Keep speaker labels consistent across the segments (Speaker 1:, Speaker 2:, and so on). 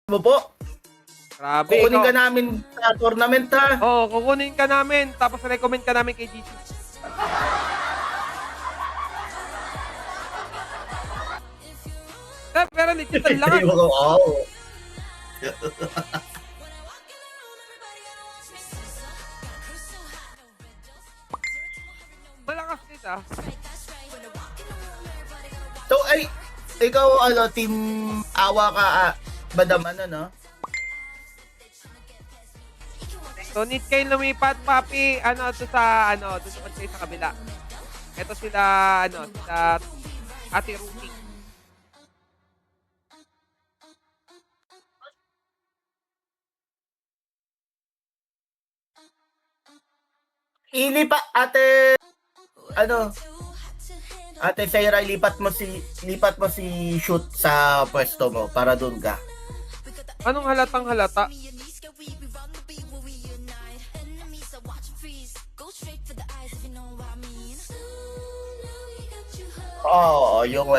Speaker 1: mo po.
Speaker 2: Grabe,
Speaker 1: Kukunin
Speaker 2: ikaw.
Speaker 1: ka namin sa tournament ha.
Speaker 2: Oo, kukunin ka namin. Tapos recommend ka namin kay GC. Pero legit ang lakas.
Speaker 1: Wow.
Speaker 2: Malakas nito.
Speaker 1: So ay, ikaw team awa ka Badam no?
Speaker 2: So, need kayo lumipat, papi, doon kayo sa kabila. Ito sila, sila Ate Ruby.
Speaker 1: Ate Saira, lipat mo si shoot sa pwesto mo para doon ka.
Speaker 2: Anong halatang halata?
Speaker 1: Oo, yung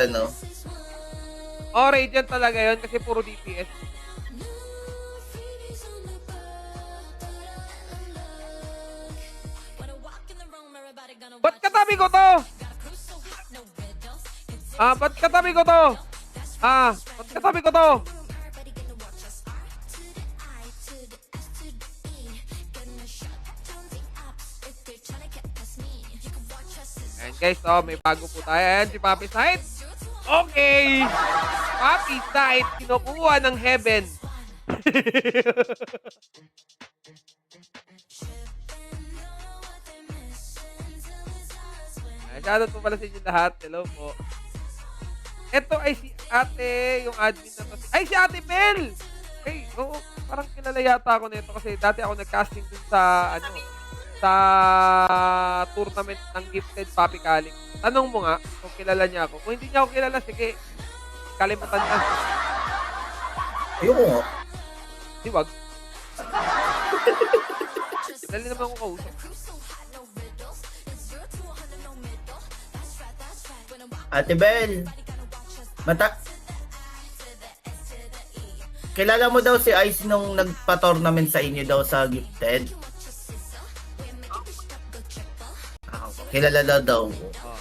Speaker 2: Oh, Radiant talaga yun kasi puro DPS. Ba't katabi ko to? Ba't katabi ko to? Ba't katabi ko to? Ayan guys, may bago po tayo. Ayan, si Papi Sight. Okay! Papi Sight, kinukuha ng heaven. Shoutout po pala sa inyo lahat. Hello po. Ito ay si ate, yung admin na to. Ay, si Ate Bell! Ay, oo, parang kilala yata ako nito kasi dati ako nag-casting dun sa, sa tournament ng Gifted Papi Kaling. Tanong mo nga kung kilala niya ako. Kung hindi niya ako kilala, sige, kalimutan na.
Speaker 1: Ayoko nga.
Speaker 2: Di wag. Dali naman ako kausap.
Speaker 1: Ate Bel, kilala mo daw si Ice nung nagpa-tournament sa inyo daw sa Gifted? Kilala daw.
Speaker 2: Oh,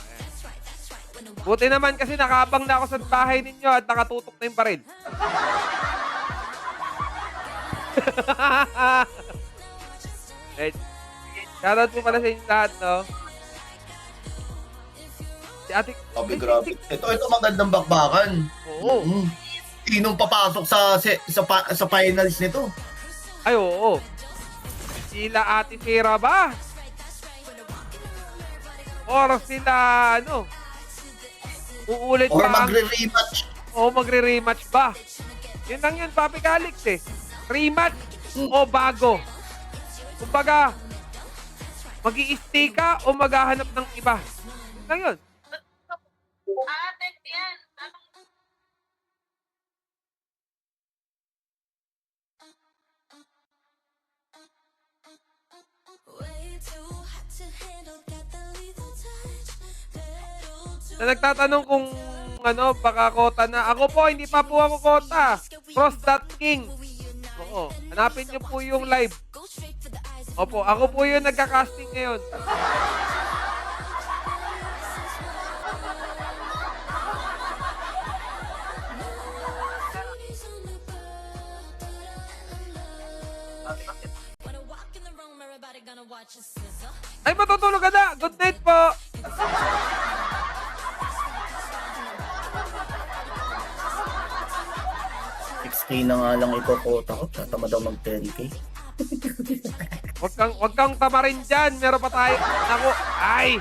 Speaker 2: buti naman kasi nakaabang na ako sa bahay ninyo at nakatutok na yung baril. Shoutout po pala sa inyo lahat, no? Si Ate...
Speaker 1: Grabe. Ito magandang bakbakan.
Speaker 2: Oo.
Speaker 1: Sinong papasok sa finals nito?
Speaker 2: Ay, oo. Sila Ate Sira ba? Or sila, uulit
Speaker 1: Or
Speaker 2: ba?
Speaker 1: magre-rematch?
Speaker 2: O magre-rematch ba? Yun lang yun, Papi Calix eh. Rematch o bago? Kumbaga, mag-i-stay ka o maghahanap ng iba? Yun lang yun. Na nagtatanong kung baka kota na. Ako po, hindi pa po ako kota. Cross.king. Oo. Hanapin niyo po yung live. Opo, ako po yung nagka-casting ngayon. Ay, matutulog ka na. Good night po.
Speaker 1: $6K na nga lang ikokota ko. Tatama daw mag 10K.
Speaker 2: Wag kang tamarin dyan. Meron pa tayo. Ako, ay.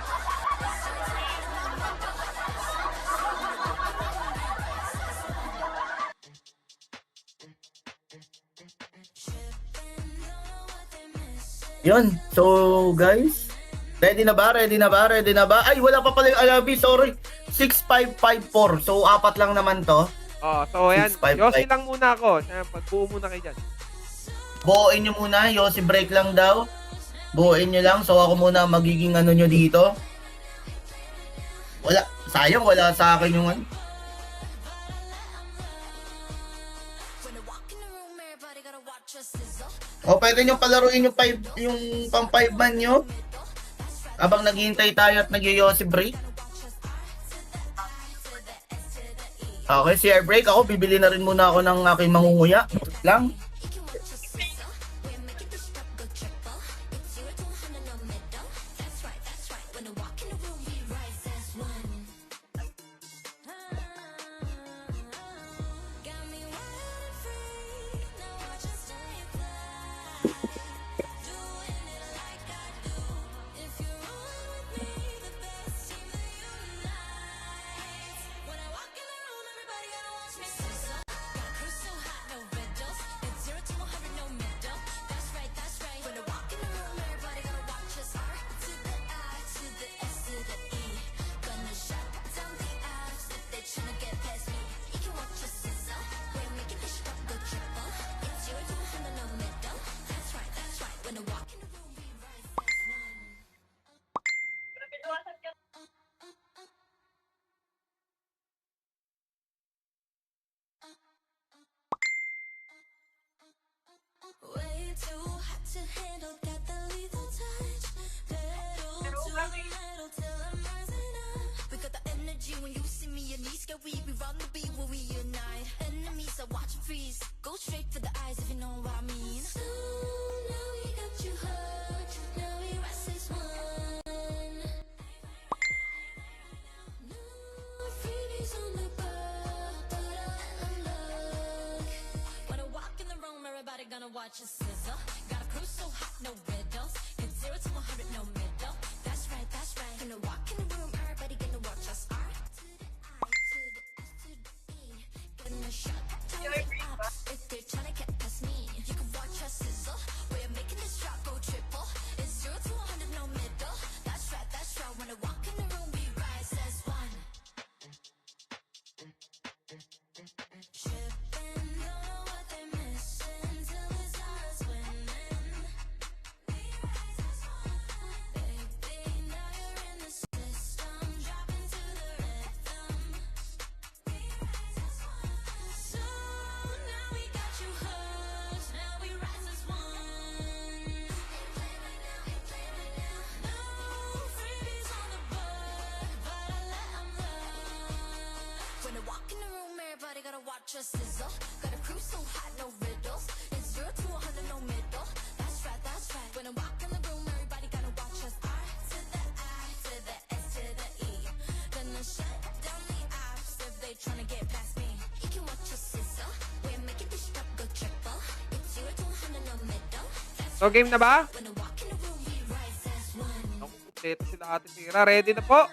Speaker 1: Yun. So, guys. Ready na ba? Ay, wala pa pala yung Alabi. Sorry. 6554. So, 4 lang naman to.
Speaker 2: Oh, so ayan.
Speaker 1: 655.
Speaker 2: Yossi lang muna ako. Pagbuo muna kayo dyan.
Speaker 1: Buuin nyo muna. Yossi break lang daw. Buuin nyo lang. So, ako muna magiging nyo dito. Wala. Sayang, wala sa akin yung O, pwede nyo palaruin yung pang 5 man nyo. Habang naghihintay tayo at nagyoyosi break. Okay, CR break. Ako, bibili na rin muna ako ng aking mangunguya. Lang.
Speaker 3: Way too hot to handle, got the lethal touch. Pedal to the metal till I'm rising up. We got the energy when you see me, your knees get weak. We run the beat when we unite. Enemies are watching freeze. Go straight for the eyes if you know what I mean. So now we got you hooked. Now we rise as one. No freebies on the bar, but I'll unlock. When I walk in the room, everybody gonna watch us sizzle. Got a crew so hot, no riddles. It's 0 to 100, no middle. That's right, that's right. Gonna walk in the room, everybody gonna watch us. R to the I to the S to the E. Gonna shut down the ops if they're trying to get past me. You can watch us sizzle. We're making this drop go triple. It's 0 to 100, no middle. That's right, that's right. When I walk in the room, we rise as one. Tripping, don't know what they're missing till it's us winning. We rise as one. Baby, now you're in the system, dropping to the rhythm. We rise as one. So now we got you hooked. Now we rise as one. Play me now. No freebies on the board, but I let 'em look. When I walk in the room, everybody gotta watch us sizzle. Got a crew so hot, no riddles. It's 0 to 100, no middle. That's right, that's right. When I walk in the room, everybody gotta watch us. R to the I to the S to the E. Gonna shut down the ops if they tryna get past me. You can watch us sizzle. We're making this drop go triple. It's 0 to 100, no middle. That's
Speaker 2: So, game na ba?
Speaker 3: when I walk in the room, we rise as one.
Speaker 2: Ako, kumpleto sila Ate Sira. Ready na po?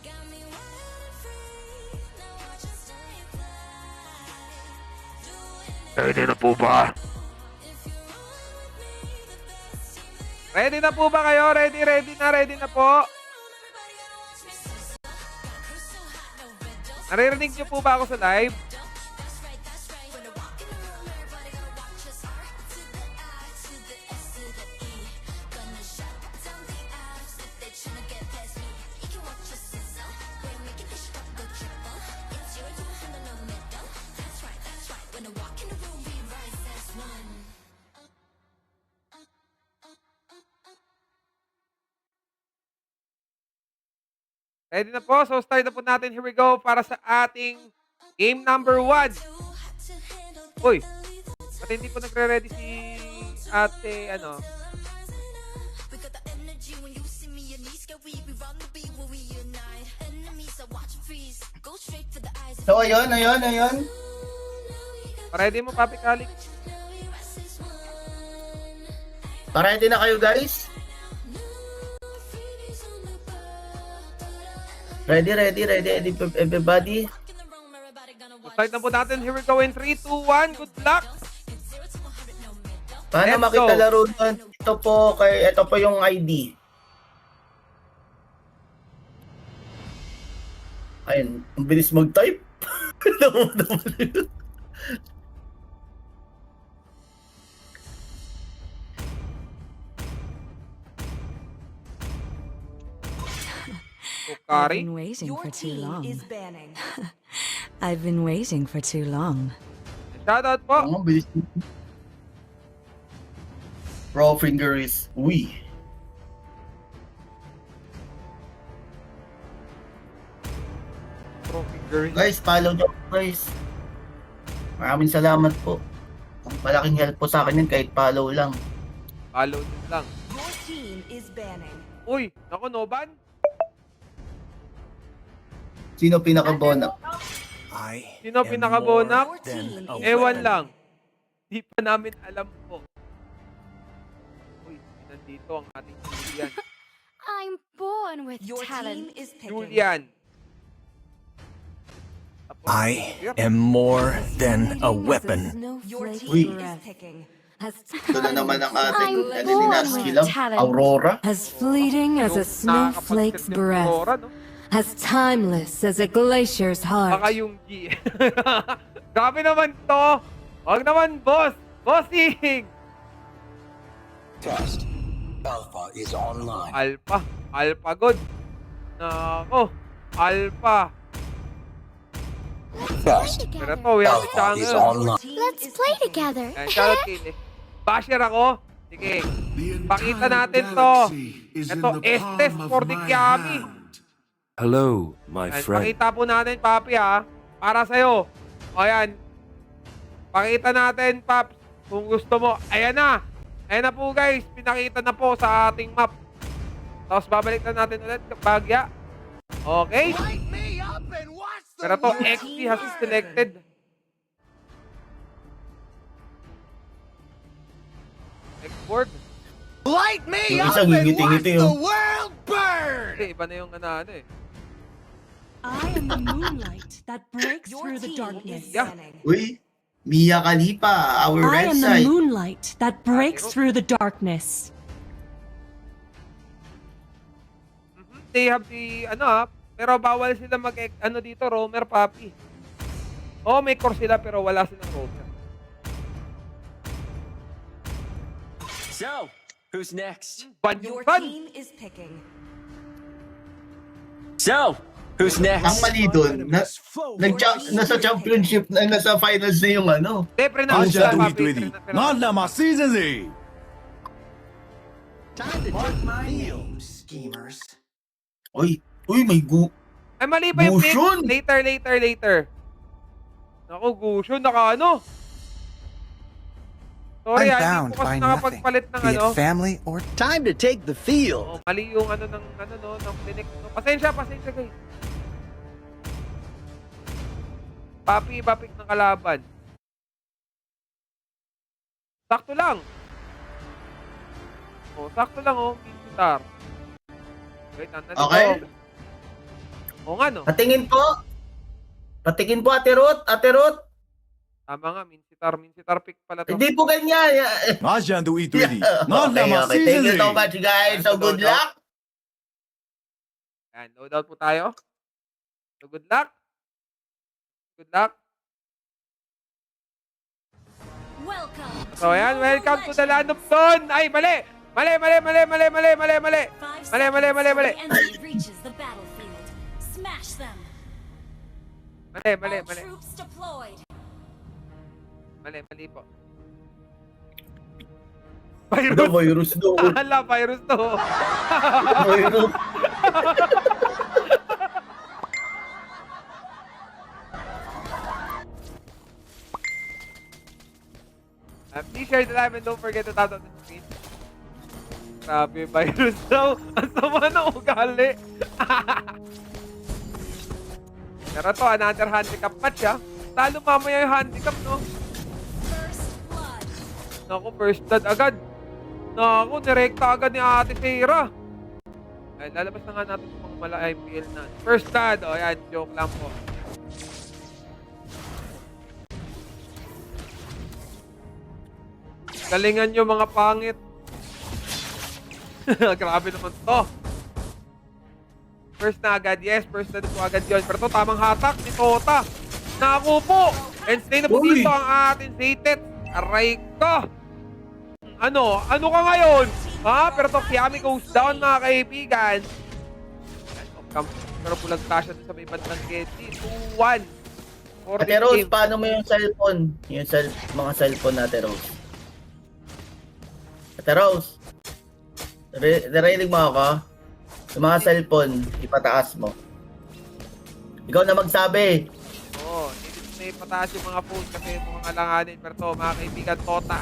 Speaker 3: Got me wild free. Now watch us stay fly. Doing it
Speaker 2: Ready na po ba?
Speaker 3: if you want me, the best team that you
Speaker 2: Ready na po ba kayo? Ready na po.
Speaker 3: everybody gotta watch me sizzle. Got a crew so hot, no riddles.
Speaker 2: Naririnig niyo po ba ako sa live?
Speaker 3: That's right, that's right. When I walk in the room, everybody gotta watch us. R to the I to the S to the E. Gonna shut down the ops if they tryna get past me. You can watch us sizzle. We're making this drop go triple. It's 0 to 100, no middle. That's right, that's right. When I walk in the room, we rise as one.
Speaker 2: Ready na po. So, start na po natin. Here we go para sa ating game number 1.
Speaker 3: Too hot to handle,
Speaker 2: Uy,
Speaker 3: got the lethal touch.
Speaker 2: pati hindi po nagre-ready si ate, ano.
Speaker 3: We got the energy when you see me, your knees get weak. We run the beat when we unite. Enemies are watching freeze. Go straight for the eyes.
Speaker 1: So, ayun.
Speaker 2: Ready mo, Papi Kalik?
Speaker 3: Now we rise as one.
Speaker 1: Ready na kayo, guys?
Speaker 3: No freebies on the bar, but I'll
Speaker 1: Ready, everybody?
Speaker 3: walk in the room, everybody gonna watch
Speaker 2: Start na po natin. Here we go in 3, 2, 1. Good luck!
Speaker 3: It's 0 to 100, no middle.
Speaker 1: Paano
Speaker 2: Let's
Speaker 1: makita
Speaker 2: go.
Speaker 1: laro doon? Ito po yung ID. Ayun, ang bilis mag-type.
Speaker 4: I've
Speaker 2: Kukari.
Speaker 4: been waiting
Speaker 5: Your
Speaker 4: for too
Speaker 5: team
Speaker 4: long.
Speaker 5: is banning.
Speaker 4: I've been waiting for too long.
Speaker 2: Shoutout po.
Speaker 1: Oo, bilis. Pro finger is uy.
Speaker 2: Trophy girl.
Speaker 1: Guys, follow nyo guys. Maraming salamat po. Ang malaking help po sa akin yun kahit follow lang.
Speaker 2: Follow nyo lang.
Speaker 4: Your team is banning.
Speaker 2: Uy, naku, Noban.
Speaker 1: Sino pinaka-bona?
Speaker 2: Sino pinaka-bonak?
Speaker 4: Your team is
Speaker 2: Ewan
Speaker 4: banning.
Speaker 2: lang. Di pa namin alam po. Uy, nandito ang ating Julian.
Speaker 3: I'm born with
Speaker 4: Your team
Speaker 3: talent.
Speaker 4: is picking.
Speaker 2: Julian. Tapos,
Speaker 5: I am more than a weapon.
Speaker 4: Your
Speaker 1: Uy.
Speaker 4: team is picking.
Speaker 1: Ito na naman ang ating
Speaker 3: I'm
Speaker 1: ano ni
Speaker 3: born
Speaker 1: Nasty
Speaker 3: with
Speaker 1: lang.
Speaker 3: talent.
Speaker 1: Aurora.
Speaker 6: As fleeting as a snowflake's breath, as timeless as a glacier's
Speaker 2: Baka
Speaker 6: heart.
Speaker 2: yung G. Grabe naman to. Wag naman, boss. Bossing.
Speaker 5: Test. Alpha is online.
Speaker 2: Alpha. Alpha good. Nako. Alpha.
Speaker 5: Test.
Speaker 2: Pero to, we have a
Speaker 5: Alpha is
Speaker 2: channel.
Speaker 5: online.
Speaker 4: Team
Speaker 3: Let's
Speaker 4: is
Speaker 3: play
Speaker 4: picking.
Speaker 3: together.
Speaker 2: Ayan, shoutout Kaylee. Basher ako. Sige. Pakita natin to. Ito, Estes for the Kiami.
Speaker 7: Hello, my
Speaker 2: Ayan,
Speaker 7: friend.
Speaker 2: pakita po natin, Papi, ha. Para sa'yo. O, ayan. Pakita natin, Paps. Kung gusto mo. Ayan na. Ayan na po, guys. Pinakita na po sa ating map. Tapos babalik na natin ulit. Bagya. Okay. Pero to, XP has selected. Export.
Speaker 1: Yung isang ngiti-ngiti yung
Speaker 2: Kasi iba na yung ano eh.
Speaker 8: I am the moonlight that breaks
Speaker 4: Your
Speaker 8: through the
Speaker 4: team
Speaker 8: darkness.
Speaker 4: is
Speaker 2: Yeah.
Speaker 4: banning.
Speaker 1: uy, Mia Khalifa, our
Speaker 8: I
Speaker 1: red
Speaker 8: am the
Speaker 1: side.
Speaker 8: moonlight that breaks through the darkness.
Speaker 2: They have the, pero bawal sila dito, roamer, Papi. Oh, may core sila pero wala silang roamer.
Speaker 9: So, who's next?
Speaker 2: Ban
Speaker 4: Your
Speaker 2: yung ban.
Speaker 4: team is picking.
Speaker 9: So, who's
Speaker 1: Ang
Speaker 9: next?
Speaker 1: mali dun, nasa championship, nasa finals na yung ano.
Speaker 2: Siyempre na,
Speaker 5: Aja
Speaker 2: Papi.
Speaker 5: tuwid-tuwid. Nanda ma season Z.
Speaker 1: Uy, may
Speaker 2: Ay, mali ba yung pick?
Speaker 1: Gushon!
Speaker 2: Later. Naku, Gushon, naka. Sorry,
Speaker 10: I'm
Speaker 2: hindi
Speaker 10: bound
Speaker 2: po kasi
Speaker 10: by nothing,
Speaker 2: nakapagpalit ng
Speaker 10: be it family or
Speaker 5: Time to take the field.
Speaker 2: Oh, mali yung ng clinic. No? Pasensya, guys. Papi, bapik ng kalaban. Sakto lang. Oh, sakto lang, oh. Gitar. Wait, nandito.
Speaker 1: Okay.
Speaker 2: Oo nga, no?
Speaker 1: Patingin po, Ate Ruth.
Speaker 2: Tama nga, Minsitar pick pala to.
Speaker 1: Hindi po ganyan.
Speaker 5: Aja tuwid-tuwid.
Speaker 1: Okay,
Speaker 5: Nanda ma
Speaker 1: okay.
Speaker 5: season
Speaker 1: Thank
Speaker 5: Z.
Speaker 1: you so much, guys. So, good luck.
Speaker 2: Ayan, loadout po tayo. So, good luck. Good luck.
Speaker 3: Welcome.
Speaker 2: So, ayan, welcome to the land of Dawn. Ay, mali. Mali. Mali.
Speaker 3: Enemy reaches the battlefield. Smash them.
Speaker 2: Mali.
Speaker 3: All troops deployed.
Speaker 2: Mali po.
Speaker 1: The
Speaker 2: Virus.
Speaker 1: virus do.
Speaker 2: Hala, virus to.
Speaker 1: Virus.
Speaker 2: Please share the live and don't forget to tap on the screen. Grabe, virus daw. Ang sama na ugali. Pero to, another handicap match, ha. Talo mamaya yung handicap, no?
Speaker 3: First blood.
Speaker 2: Naku, first blood agad. Naku, nirekta agad ni Ate Sarah. Ay, lalabas na nga natin yung mga mala IPL na. First blood. O, yan. Joke lang po. Galingan nyo, mga pangit. Grabe naman to. First na agad. Yes, first na po agad yun. Pero to, tamang hatak ni Tota. Naku po. And stay na po
Speaker 1: Uy.
Speaker 2: dito ang ating Zaytet. Aray ko. Ano ka ngayon? Ha? Pero to, Kiami goes down, mga kaibigan. Pero bulag tasya sa may bandang Getty. 2-1.
Speaker 1: Ate Rose, paano mo yung cellphone? Yung mga cellphone na Ate Rose. Ate Rose, narinig mo ako? Yung mga cellphone, ipataas mo. Ikaw na magsabi.
Speaker 2: Oo, may pataas yung mga phone kasi ito mga langanin. Pero to, mga kaibigan, Tota.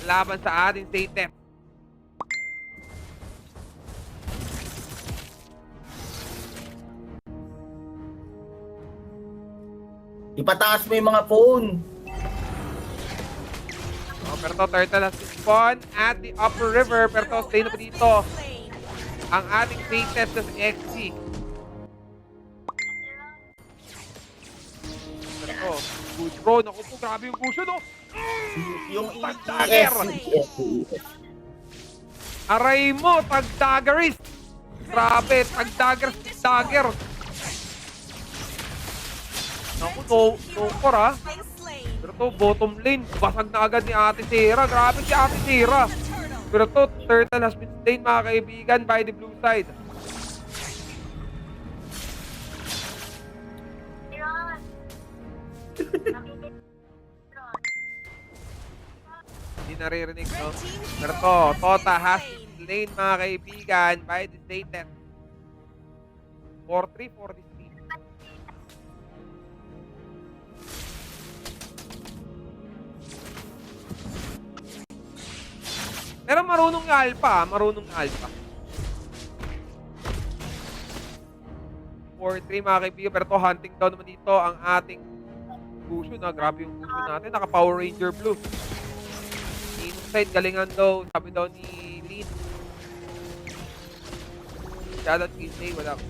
Speaker 2: Laban sa ating Satan.
Speaker 1: Ipataas mo yung mga phone.
Speaker 2: Oh, pero to, Turtle has been spawn at the upper river. Pero to, stay na pa dito. Ang ating Satan sa XC. Pero to, good bro. Naku po, grabe yung cushion, no?
Speaker 1: Yung
Speaker 2: Tag-dagger. Aray mo, tag-daggeris. Grabe, tag-dagger. Naku, no core, ha? Pero to, bottom lane, basag na agad ni Ate Sera. Grabe si Ate Sera. Pero to, Turtle has been slain, mga kaibigan, by the blue side. Hindi naririnig, no? Pero to, Tota has been slain, mga kaibigan, by the Satan. 4-3 for this team. Pero marunong yung Alpha, marunong yung Alpha. 4-3 mga kaibigan, pero to hunting down naman dito ang ating Gusion. Grabe yung Gusion natin, naka Power Ranger Blue. Inside, galingan daw, sabi daw ni Lin. Shoutout Kinsey, wala ko.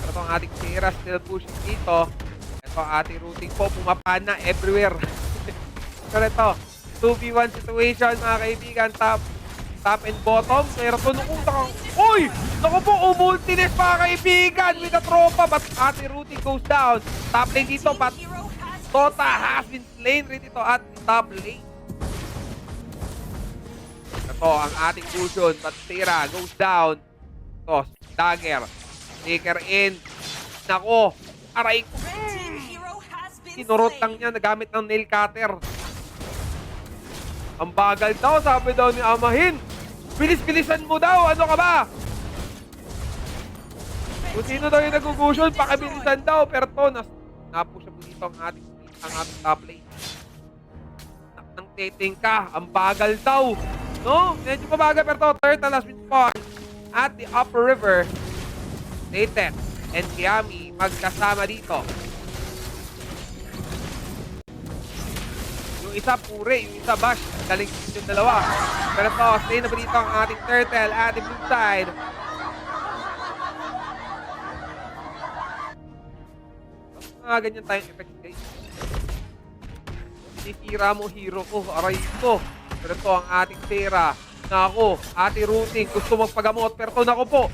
Speaker 2: Ito ang ating Sierra still pushing dito. Ito ang ating routing po, pumapana everywhere. So ito, 2v1 situation mga kaibigan, top and bottom. Pero ito nung uy! Naku po, umultines mga kaibigan with the tropa, but ating routing goes down. Top lane dito, but Tota has been slain rin ito at top lane. Ito ang ating fusion, but Sierra goes down. Ito, dagger. Taker in. Nako, aray ko. Kinurot lang niya, nagamit ng nail cutter. Ang bagal daw, sabi daw ni Amahin. Bilis-bilisan mo daw, ano ka ba? Kung sino daw yung nagugusion, pakibilisan daw. Pero to, napush po dito ang ating top lane. Nang teting ka, ang bagal daw. No? Medyo mabagal, pero to, Turtle has been spawned at the upper river. Nathan and Kiami magkasama dito. Yung isa pure, yung isa bash. Galing yung dalawa. Pero to, stay na ba dito ang ating Turtle at the blue side. Mga ganyan tayong effects, guys. Sinisira mo hero ko, aray ko. Pero to ang ating Sera. Nako, ating routing, gusto magpagamot. Pero to, nako po.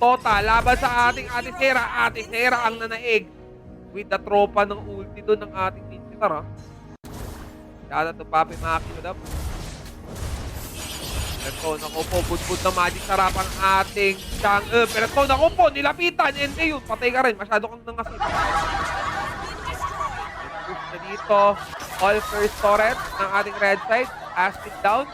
Speaker 2: Tota, laban sa ating Ate Sera. Ate Sera ang nanaig with the tropa ng ulti doon ng ating Ninjitar, ha? Dada to Papi Makinodap. Pero naku po, budbud na magic sarap ang ating Chang'e. Pero naku po, nilapitan. Hindi yun, patay ka rin. Masyado kang nangasip. Push na dito. All first turret ng ating red side. Aspen down.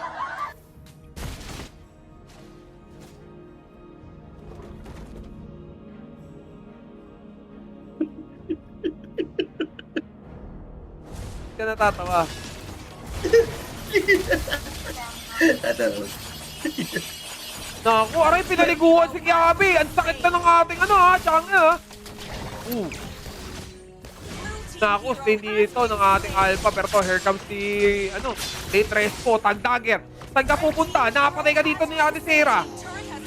Speaker 2: Ka natatawa. Naku, aray, pinaliguan si Kiabi. Ang sakit na ng ating Chang'e, ha. Naku, stay dito ng ating Alpha. Pero to, here comes si, Trespo, tag-dagger. Saan ka pupunta? Nakapatay ka dito ni Ate Sera.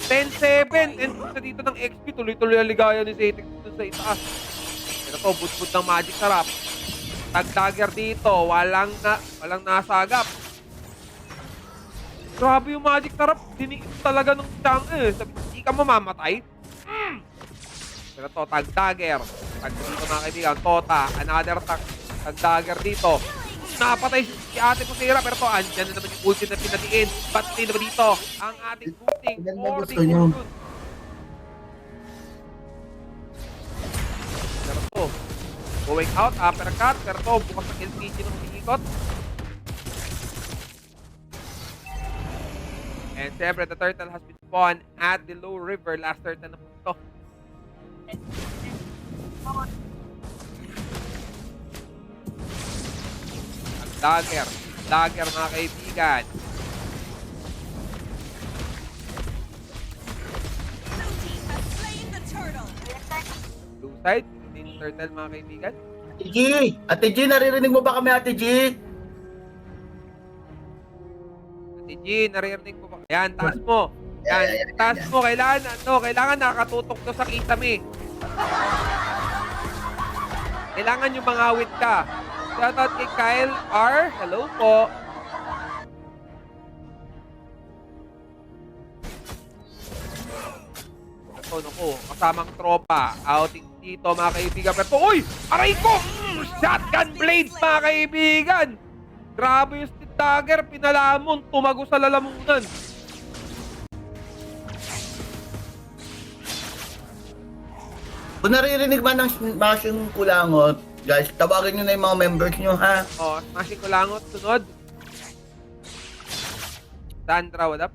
Speaker 2: 10-7. And na dito ng XP. Tuloy-tuloy ang ligaya ni Zetik dito sa itaas. Pero to, but-but ng magic sarap. Tag-dagger dito, walang nasagap. Grabe yung magic sarap, diniin talaga ng Chang'e. Sabi, hindi ka mamamatay. Pero to, tag-dagger. Tag dito mga kaibigan, Tota, another tag. Ang dagger dito. Napatay si ate Pusira, pero to, andyan na naman yung ulti na pinatiin. Ba't hindi naman dito ang ating gunting
Speaker 1: Ganda
Speaker 2: for
Speaker 1: gusto
Speaker 2: the
Speaker 1: nyo.
Speaker 2: Gurgun. Pero to, going out, uppercut, pero to, bukas ng LPG ng umiikot. And siyempre, the turtle has been spawned at the low river. Last turtle na po ito. Ang dagger. Dagger, mga kaibigan.
Speaker 4: Blue team has slain the turtle.
Speaker 2: Blue side, team turtle, mga kaibigan.
Speaker 1: Ate G! Ate G, naririnig mo ba kami, Ate G?
Speaker 2: Ate G, naririnig mo ba? Yan, taas mo. Yan, taas mo. Kailangan nakatutok to sa kisame. Kailangan yung mangawit ka. Shoutout kay Kyle R. Hello po. Ito, naku, kasamang tropa. Outing dito, mga kaibigan. Pero, uy! Aray ko! Shotgun blades, mga kaibigan! Grabe yung steel dagger. Pinalamon. Tumago sa lalamunan.
Speaker 1: Kung naririnig ba ng smashing kulangot, guys, tawagin nyo na yung mga members nyo, ha?
Speaker 2: O, smashing ko langot. Sunod. Sandra, what up?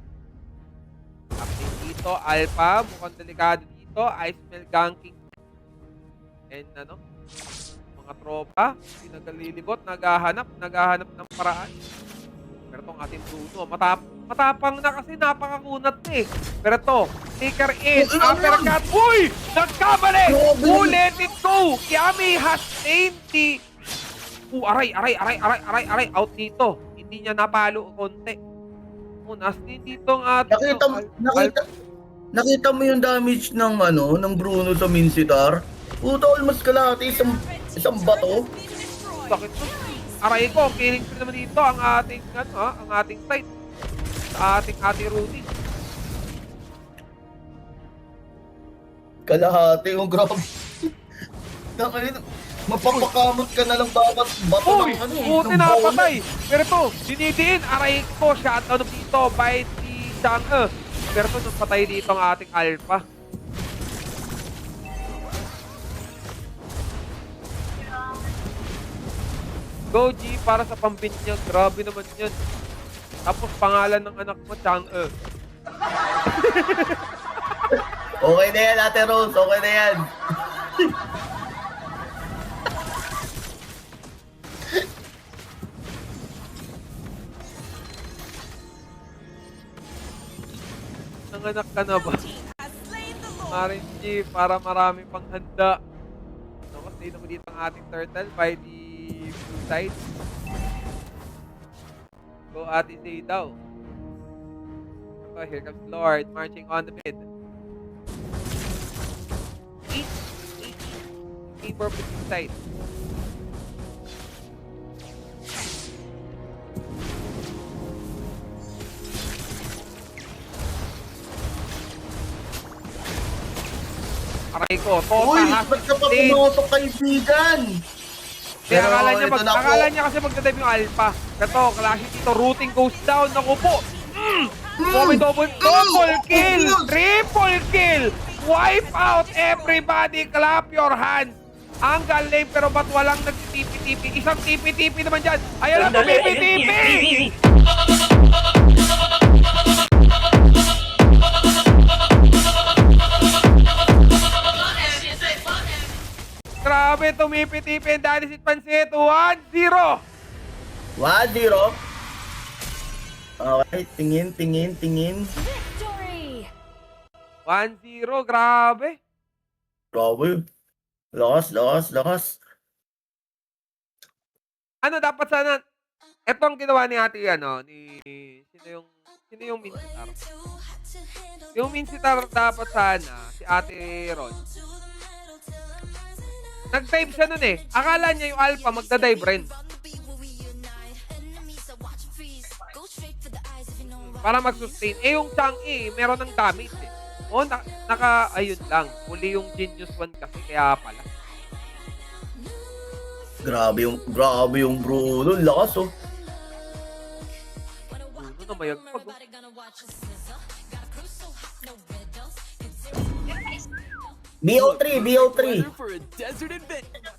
Speaker 2: Update dito. Alpha, mukhang delikado dito. I smell ganking. And ano? Mga tropa, pinagalilibot, naghahanap ng paraan. Pero itong ating Bruno, matapang na kasi napakakunat na eh. Pero ito, sticker in, uppercut. Uy! Nagkamali! Let it go! Yami has named the... Aray! Out dito. Hindi niya napalo konti. Nastin dito ang ating...
Speaker 1: Nakita mo yung damage ng ng Bruno sa Minsitar? Puta, almost kalahati, isang bato.
Speaker 2: Bakit to? Aray ko, killing free naman dito ang ating, ang ating site. Sa ating Ate Rudy.
Speaker 1: Kalahati, grabe. Mapapakamot ka na lang bawat bato
Speaker 2: Uy!
Speaker 1: ng
Speaker 2: Buti
Speaker 1: ng
Speaker 2: na
Speaker 1: bola.
Speaker 2: patay! Pero to, dinidiin, aray ko, shutdown dito by si Chang'e. Pero to, nung patay dito ang ating Alpha. Go G para sa pambinyag. Grabe naman yan. Tapos pangalan ng anak mo, Chang'e.
Speaker 1: Okay na yan, Ate Rose. Okay na yan.
Speaker 2: Nanganak ka na ba?
Speaker 4: Has slain the Lord.
Speaker 2: Marin G, para marami pang handa. So, kasi naman dito ang ating turtle by the blue side. Go Ate Zay daw. So, here comes Lord marching on the mid. Keeper with the side. Aray ko,
Speaker 1: Uy,
Speaker 2: Tota has
Speaker 1: ba't ka pa
Speaker 2: stayed.
Speaker 1: pumotok, kaibigan?
Speaker 2: Kaya
Speaker 1: Pero
Speaker 2: akala niya,
Speaker 1: ito na po.
Speaker 2: akala niya kasi magdadive yung Alpha. Ito, klase dito, routing goes down. Naku po. May double kill! Triple kill! Wipe out everybody! Clap your hands! Ang galing, pero ba't walang nagtitipi-tipi? Isang tipi-tipi naman dyan. Ayan lang, tumipi-tipi! Grabe, tumipi-tipi. And that is it, Pansit. 1-0.
Speaker 1: 1-0. Okay, tingin.
Speaker 6: Victory!
Speaker 2: 1-0, grabe.
Speaker 1: Grabe. Lakas.
Speaker 2: Ano dapat sana, etong ginawa ni ate, sino yung Minsitar? Yung Minsitar dapat sana, si ate Ron. Nag-dive siya nun eh. Akala niya yung Alpha magda-dive rin. Para mag-sustain. Eh yung Chang'e, meron ng damage eh. O, ayun lang. Uli yung Genius 1 kasi, kaya pala.
Speaker 1: Grabe yung Bruno. Lakas oh.
Speaker 2: Bruno na mayagpag. Oh.
Speaker 1: BO3.
Speaker 9: Weather for a desert adventure.